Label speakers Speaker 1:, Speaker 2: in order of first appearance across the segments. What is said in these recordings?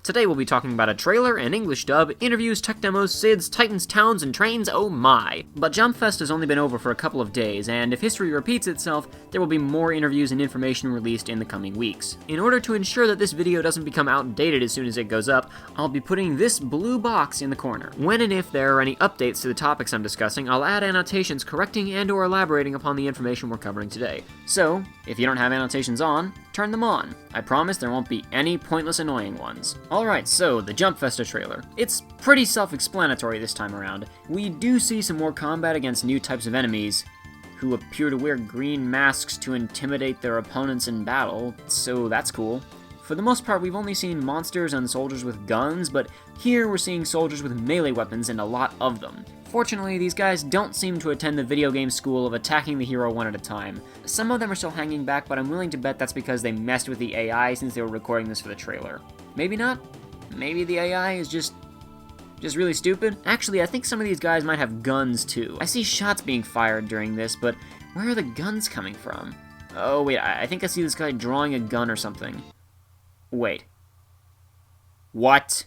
Speaker 1: Today we'll be talking about a trailer, an English dub, interviews, tech demos, SIDS, Titans, Towns, and Trains, oh my! But Jump Fest has only been over for a couple of days, and if history repeats itself, there will be more interviews and information released in the coming weeks. In order to ensure that this video doesn't become outdated as soon as it goes up, I'll be putting this blue box in the corner. When and if there are any updates to the topics I'm discussing, I'll add annotations correcting and or elaborating upon the information we're covering today. So, if you don't have annotations on, turn them on. I promise there won't be any pointless annoying ones. Alright, so the Jump Festa trailer. It's pretty self-explanatory this time around. We do see some more combat against new types of enemies, who appear to wear green masks to intimidate their opponents in battle, so that's cool. For the most part, we've only seen monsters and soldiers with guns, but here we're seeing soldiers with melee weapons and a lot of them. Fortunately, these guys don't seem to attend the video game school of attacking the hero one at a time. Some of them are still hanging back, but I'm willing to bet that's because they messed with the AI since they were recording this for the trailer. Maybe not. Maybe the AI is just really stupid? Actually, I think some of these guys might have guns too. I see shots being fired during this, but where are the guns coming from? Oh wait, I think I see this guy drawing a gun or something. Wait. What?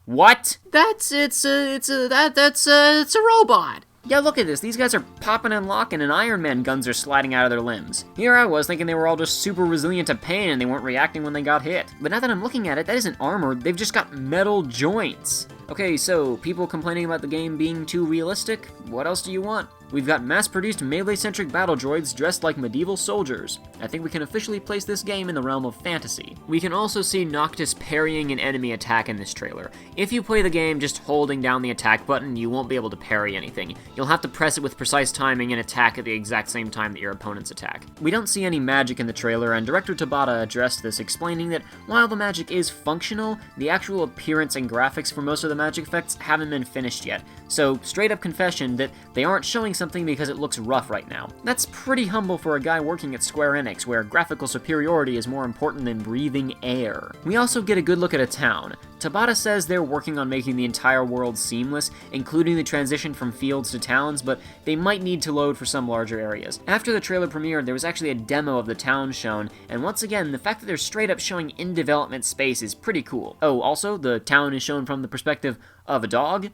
Speaker 1: What? It's a robot. Yeah, look at this. These guys are popping and locking, and Iron Man guns are sliding out of their limbs. Here I was thinking they were all just super resilient to pain and they weren't reacting when they got hit. But now that I'm looking at it, that isn't armor, they've just got metal joints. Okay, so, people complaining about the game being too realistic? What else do you want? We've got mass-produced melee-centric battle droids dressed like medieval soldiers. I think we can officially place this game in the realm of fantasy. We can also see Noctis parrying an enemy attack in this trailer. If you play the game just holding down the attack button, you won't be able to parry anything. You'll have to press it with precise timing and attack at the exact same time that your opponents attack. We don't see any magic in the trailer, and Director Tabata addressed this, explaining that while the magic is functional, the actual appearance and graphics for most of the magic effects haven't been finished yet. So, straight up confession that they aren't showing something because it looks rough right now. That's pretty humble for a guy working at Square Enix, where graphical superiority is more important than breathing air. We also get a good look at a town. Tabata says they're working on making the entire world seamless, including the transition from fields to towns, but they might need to load for some larger areas. After the trailer premiered, there was actually a demo of the town shown, and once again, the fact that they're straight up showing in-development space is pretty cool. Oh, also, the town is shown from the perspective of a dog.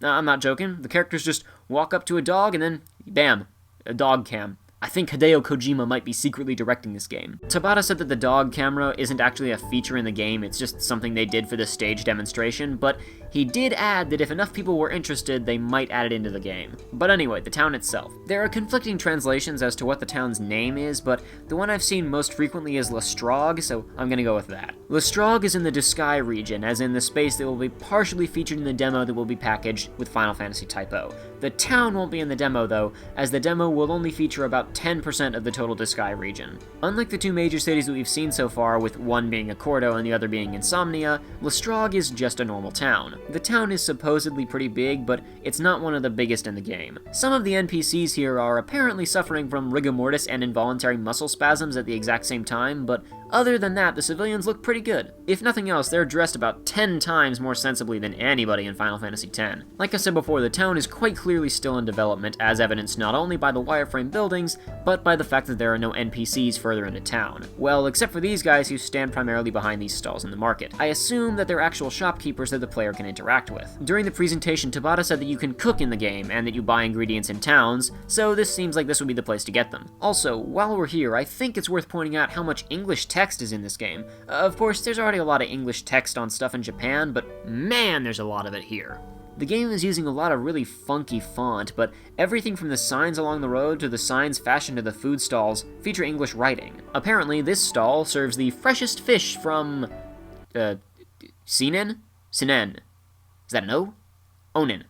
Speaker 1: I'm not joking. The characters just walk up to a dog and then, bam, a dog cam. I think Hideo Kojima might be secretly directing this game. Tabata said that the dog camera isn't actually a feature in the game, it's just something they did for the stage demonstration, but he did add that if enough people were interested, they might add it into the game. But anyway, the town itself. There are conflicting translations as to what the town's name is, but the one I've seen most frequently is Lestrog, so I'm gonna go with that. Lestrog is in the Diskai region, as in the space that will be partially featured in the demo that will be packaged with Final Fantasy Type O. The town won't be in the demo though, as the demo will only feature about 10% of the total Diskai region. Unlike the two major cities that we've seen so far, with one being Accordo and the other being Insomnia, Lestrog is just a normal town. The town is supposedly pretty big, but it's not one of the biggest in the game. Some of the NPCs here are apparently suffering from rigor mortis and involuntary muscle spasms at the exact same time, but other than that, the civilians look pretty good. If nothing else, they're dressed about 10 times more sensibly than anybody in Final Fantasy X. Like I said before, the town is quite clearly still in development, as evidenced not only by the wireframe buildings, but by the fact that there are no NPCs further into town. Well, except for these guys who stand primarily behind these stalls in the market. I assume that they're actual shopkeepers that the player can interact with. During the presentation, Tabata said that you can cook in the game, and that you buy ingredients in towns, so this seems like this would be the place to get them. Also, while we're here, I think it's worth pointing out how much English text is in this game. Of course, there's already a lot of English text on stuff in Japan, but man, there's a lot of it here. The game is using a lot of really funky font, but everything from the signs along the road to the signs fashioned to the food stalls feature English writing. Apparently, this stall serves the freshest fish from... Sinen? Sinen. Is that an O? Onin.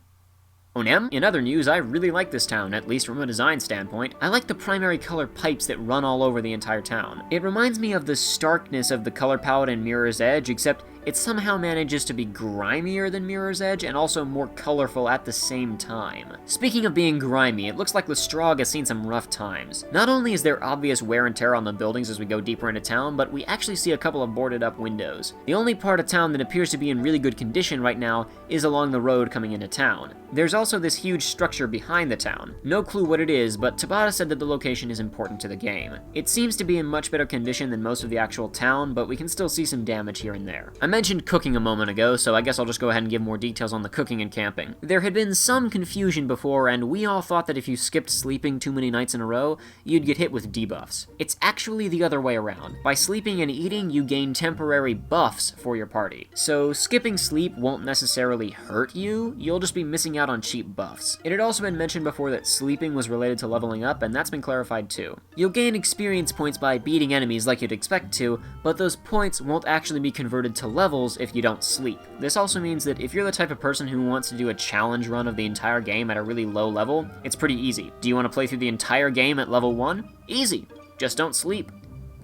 Speaker 1: Onem? In other news, I really like this town, at least from a design standpoint. I like the primary color pipes that run all over the entire town. It reminds me of the starkness of the color palette in Mirror's Edge, except it somehow manages to be grimier than Mirror's Edge and also more colorful at the same time. Speaking of being grimy, it looks like Lestrog has seen some rough times. Not only is there obvious wear and tear on the buildings as we go deeper into town, but we actually see a couple of boarded up windows. The only part of town that appears to be in really good condition right now is along the road coming into town. There's also this huge structure behind the town. No clue what it is, but Tabata said that the location is important to the game. It seems to be in much better condition than most of the actual town, but we can still see some damage here and there. I'm mentioned cooking a moment ago, so I guess I'll just go ahead and give more details on the cooking and camping. There had been some confusion before, and we all thought that if you skipped sleeping too many nights in a row, you'd get hit with debuffs. It's actually the other way around. By sleeping and eating, you gain temporary buffs for your party. So skipping sleep won't necessarily hurt you, you'll just be missing out on cheap buffs. It had also been mentioned before that sleeping was related to leveling up, and that's been clarified too. You'll gain experience points by beating enemies like you'd expect to, but those points won't actually be converted to levels if you don't sleep. This also means that if you're the type of person who wants to do a challenge run of the entire game at a really low level, it's pretty easy. Do you want to play through the entire game at level 1? Easy. Just don't sleep.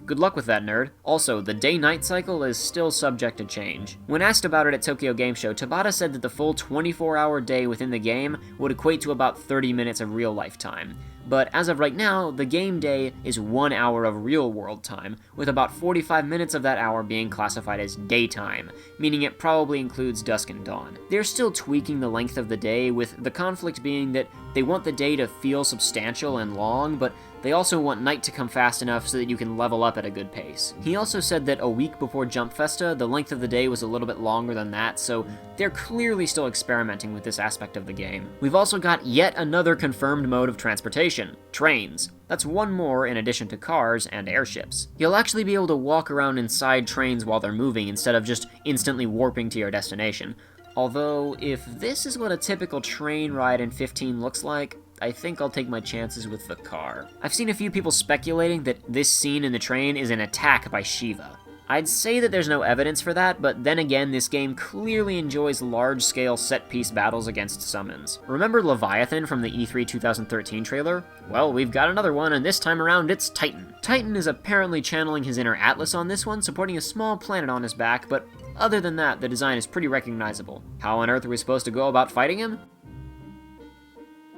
Speaker 1: Good luck with that, nerd. Also, the day-night cycle is still subject to change. When asked about it at Tokyo Game Show, Tabata said that the full 24-hour day within the game would equate to about 30 minutes of real-life time. But as of right now, the game day is 1 hour of real-world time, with about 45 minutes of that hour being classified as daytime, meaning it probably includes dusk and dawn. They're still tweaking the length of the day, with the conflict being that they want the day to feel substantial and long, but they also want night to come fast enough so that you can level up at a good pace. He also said that a week before Jump Festa, the length of the day was a little bit longer than that, so they're clearly still experimenting with this aspect of the game. We've also got yet another confirmed mode of transportation: trains. That's one more in addition to cars and airships. You'll actually be able to walk around inside trains while they're moving instead of just instantly warping to your destination. Although, if this is what a typical train ride in 15 looks like, I think I'll take my chances with the car. I've seen a few people speculating that this scene in the train is an attack by Shiva. I'd say that there's no evidence for that, but then again, this game clearly enjoys large-scale set-piece battles against summons. Remember Leviathan from the E3 2013 trailer? Well, we've got another one, and this time around it's Titan. Titan is apparently channeling his inner Atlas on this one, supporting a small planet on his back, but other than that, the design is pretty recognizable. How on earth are we supposed to go about fighting him?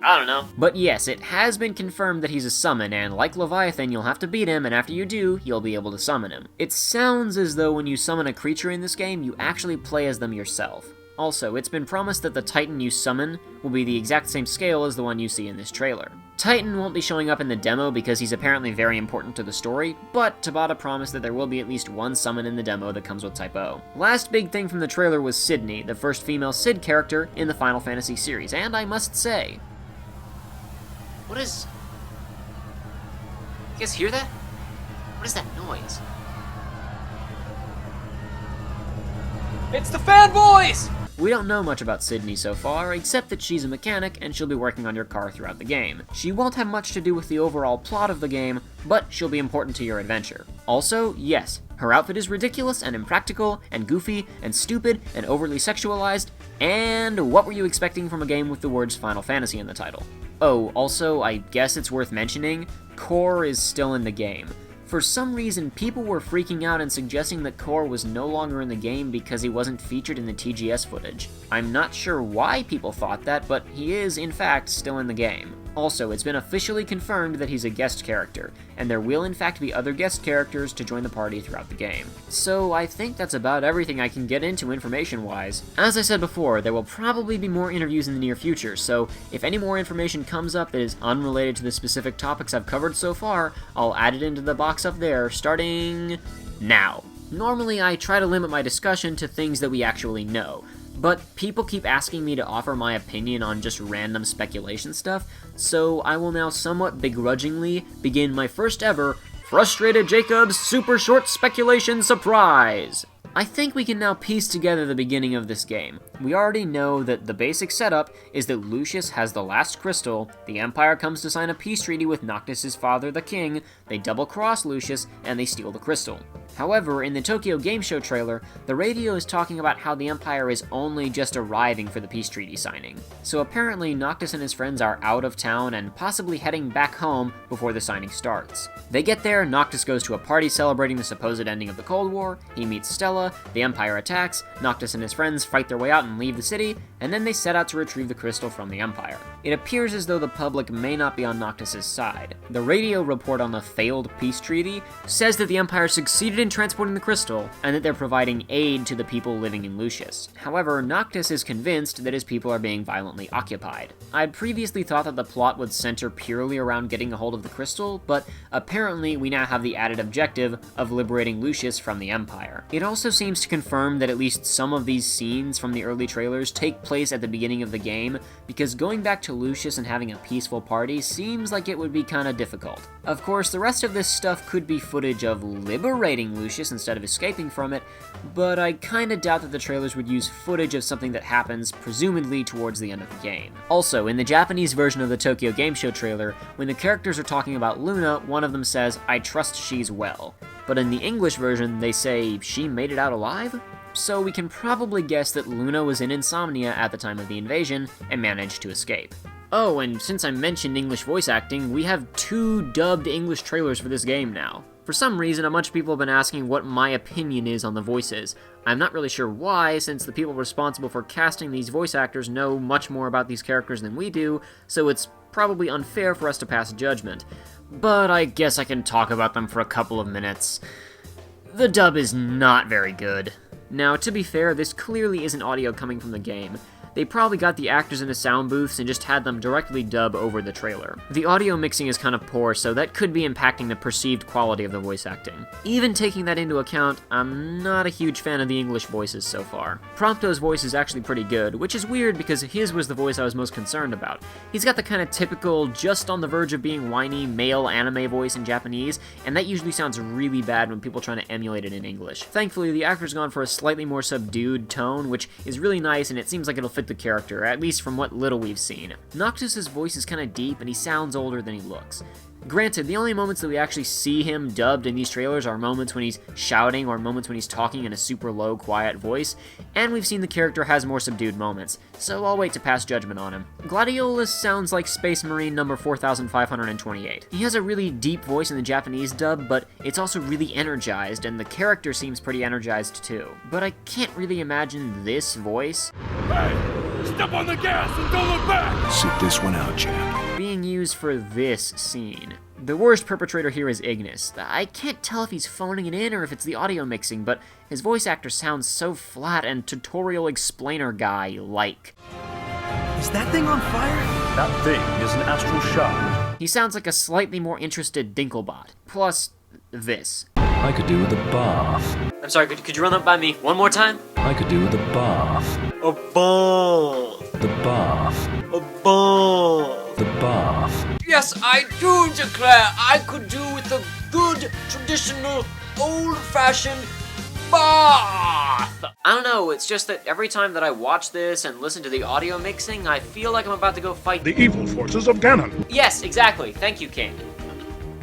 Speaker 1: I don't know. But yes, it has been confirmed that he's a summon, and like Leviathan, you'll have to beat him, and after you do, you'll be able to summon him. It sounds as though when you summon a creature in this game, you actually play as them yourself. Also, it's been promised that the Titan you summon will be the exact same scale as the one you see in this trailer. Titan won't be showing up in the demo because he's apparently very important to the story, but Tabata promised that there will be at least one summon in the demo that comes with Type O. Last big thing from the trailer was Sydney, the first female Sid character in the Final Fantasy series, and I must say, what is... You guys hear that? What is that noise? It's the fanboys! We don't know much about Sydney so far, except that she's a mechanic and she'll be working on your car throughout the game. She won't have much to do with the overall plot of the game, but she'll be important to your adventure. Also, yes, her outfit is ridiculous and impractical and goofy and stupid and overly sexualized, and what were you expecting from a game with the words Final Fantasy in the title? Oh, also, I guess it's worth mentioning, Core is still in the game. For some reason, people were freaking out and suggesting that Core was no longer in the game because he wasn't featured in the TGS footage. I'm not sure why people thought that, but he is, in fact, still in the game. Also, it's been officially confirmed that he's a guest character, and there will in fact be other guest characters to join the party throughout the game. So I think that's about everything I can get into information-wise. As I said before, there will probably be more interviews in the near future, so if any more information comes up that is unrelated to the specific topics I've covered so far, I'll add it into the box up there, starting now. Normally, I try to limit my discussion to things that we actually know, but people keep asking me to offer my opinion on just random speculation stuff, so I will now somewhat begrudgingly begin my first ever Frustrated Jacob's Super Short Speculation Surprise! I think we can now piece together the beginning of this game. We already know that the basic setup is that Lucius has the last crystal, the Empire comes to sign a peace treaty with Noctis' father, the king, they double-cross Lucius, and they steal the crystal. However, in the Tokyo Game Show trailer, the radio is talking about how the Empire is only just arriving for the peace treaty signing. So apparently Noctis and his friends are out of town and possibly heading back home before the signing starts. They get there, Noctis goes to a party celebrating the supposed ending of the Cold War, he meets Stella, the Empire attacks, Noctis and his friends fight their way out and leave the city, and then they set out to retrieve the crystal from the Empire. it appears as though the public may not be on Noctis's side. The radio report on the failed peace treaty says that the Empire succeeded in transporting the crystal, and that they're providing aid to the people living in Lucius. However, Noctis is convinced that his people are being violently occupied. I'd previously thought that the plot would center purely around getting a hold of the crystal, but apparently we now have the added objective of liberating Lucius from the Empire. It also seems to confirm that at least some of these scenes from the early trailers take place at the beginning of the game, because going back to Lucius and having a peaceful party seems like it would be kinda difficult. Of course, the rest of this stuff could be footage of liberating Lucius instead of escaping from it, but I kinda doubt that the trailers would use footage of something that happens, presumably towards the end of the game. Also, in the Japanese version of the Tokyo Game Show trailer, when the characters are talking about Luna, one of them says, "I trust she's well." But in the English version, they say, "She made it out alive?" So we can probably guess that Luna was in Insomnia at the time of the invasion and managed to escape. Oh, and since I mentioned English voice acting, we have 2 dubbed English trailers for this game now. For some reason, a bunch of people have been asking what my opinion is on the voices. I'm not really sure why, since the people responsible for casting these voice actors know much more about these characters than we do, so it's probably unfair for us to pass judgment. But I guess I can talk about them for a couple of minutes. The dub is not very good. Now, to be fair, this clearly isn't audio coming from the game. They probably got the actors into sound booths and just had them directly dub over the trailer. The audio mixing is kind of poor, so that could be impacting the perceived quality of the voice acting. Even taking that into account, I'm not a huge fan of the English voices so far. Prompto's voice is actually pretty good, which is weird because his was the voice I was most concerned about. He's got the kind of typical, just on the verge of being whiny, male anime voice in Japanese, and that usually sounds really bad when people trying to emulate it in English. Thankfully, the actor's gone for a slightly more subdued tone, which is really nice, and it seems like it'll fit the character, at least from what little we've seen. Noctis's voice is kind of deep, and he sounds older than he looks. Granted, the only moments that we actually see him dubbed in these trailers are moments when he's shouting or moments when he's talking in a super low, quiet voice, and we've seen the character has more subdued moments, so I'll wait to pass judgment on him. Gladiolus sounds like Space Marine number 4528. He has a really deep voice in the Japanese dub, but it's also really energized, and the character seems pretty energized too. But I can't really imagine this voice.
Speaker 2: Hey! Step on the gas and don't look back!
Speaker 3: Sit this one out, champ.
Speaker 1: Being used for this scene. The worst perpetrator here is Ignis. I can't tell if he's phoning it in or if it's the audio mixing, but his voice actor sounds so flat and tutorial explainer guy-like.
Speaker 4: Is that thing on fire?
Speaker 2: That thing is an astral shard.
Speaker 1: He sounds like a slightly more interested Dinklebot. Plus, this.
Speaker 3: I could do with a bath.
Speaker 1: I'm sorry, could you run that by me one more time?
Speaker 3: I could do with a bath.
Speaker 1: A bath.
Speaker 3: The bath.
Speaker 1: A bath.
Speaker 3: The bath.
Speaker 1: Yes, I do declare I could do with a good, traditional, old-fashioned bath. I don't know, it's just that every time that I watch this and listen to the audio mixing, I feel like I'm about to go fight
Speaker 2: The evil forces of Ganon.
Speaker 1: Yes, exactly. Thank you, King.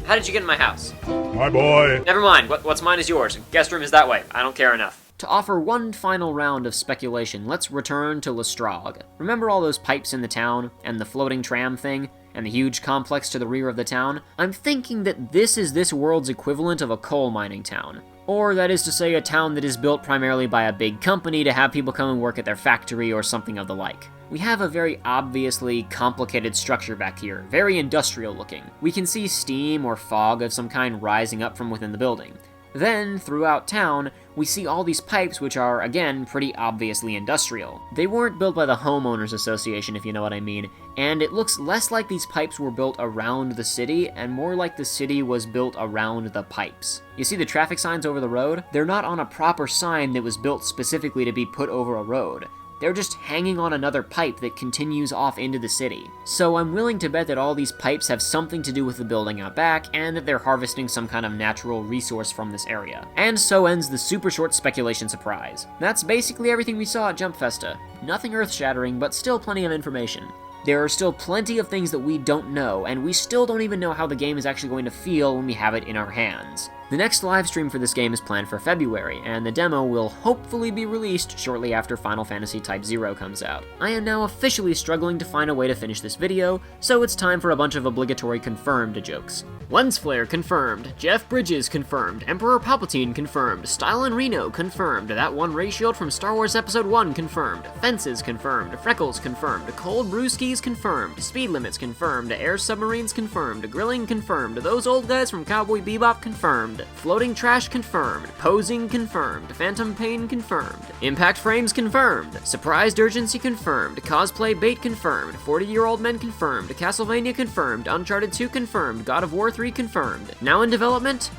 Speaker 1: How did you get in my house?
Speaker 2: My boy.
Speaker 1: Never mind. What's mine is yours. Guest room is that way. I don't care enough. To offer one final round of speculation, let's return to Lestrade. Remember all those pipes in the town, and the floating tram thing, and the huge complex to the rear of the town? I'm thinking that this is this world's equivalent of a coal mining town. Or that is to say, a town that is built primarily by a big company to have people come and work at their factory or something of the like. We have a very obviously complicated structure back here, very industrial looking. We can see steam or fog of some kind rising up from within the building. Then, throughout town, we see all these pipes which are, again, pretty obviously industrial. They weren't built by the Homeowners Association, if you know what I mean, and it looks less like these pipes were built around the city, and more like the city was built around the pipes. You see the traffic signs over the road? They're not on a proper sign that was built specifically to be put over a road. They're just hanging on another pipe that continues off into the city. So I'm willing to bet that all these pipes have something to do with the building out back, and that they're harvesting some kind of natural resource from this area. And so ends the super short speculation surprise. That's basically everything we saw at Jump Festa. Nothing earth-shattering, but still plenty of information. There are still plenty of things that we don't know, and we still don't even know how the game is actually going to feel when we have it in our hands. The next live stream for this game is planned for February, and the demo will hopefully be released shortly after Final Fantasy Type 0 comes out. I am now officially struggling to find a way to finish this video, so it's time for a bunch of obligatory confirmed jokes. Lens Flare confirmed, Jeff Bridges confirmed, Emperor Palpatine confirmed, Stylin Reno confirmed, that one ray shield from Star Wars Episode 1 confirmed, Fences confirmed, Freckles confirmed, Cold Brewskis fees confirmed, speed limits confirmed, air submarines confirmed, grilling confirmed, those old guys from Cowboy Bebop confirmed, floating trash confirmed, posing confirmed, phantom pain confirmed, impact frames confirmed, surprised urgency confirmed, cosplay bait confirmed, 40-year-old men confirmed, Castlevania confirmed, Uncharted 2 confirmed, God of War 3 confirmed. Now in development?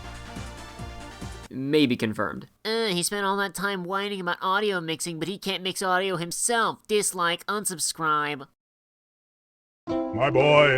Speaker 1: Maybe confirmed.
Speaker 5: He spent all that time whining about audio mixing, but he can't mix audio himself. Dislike, unsubscribe.
Speaker 2: My boy.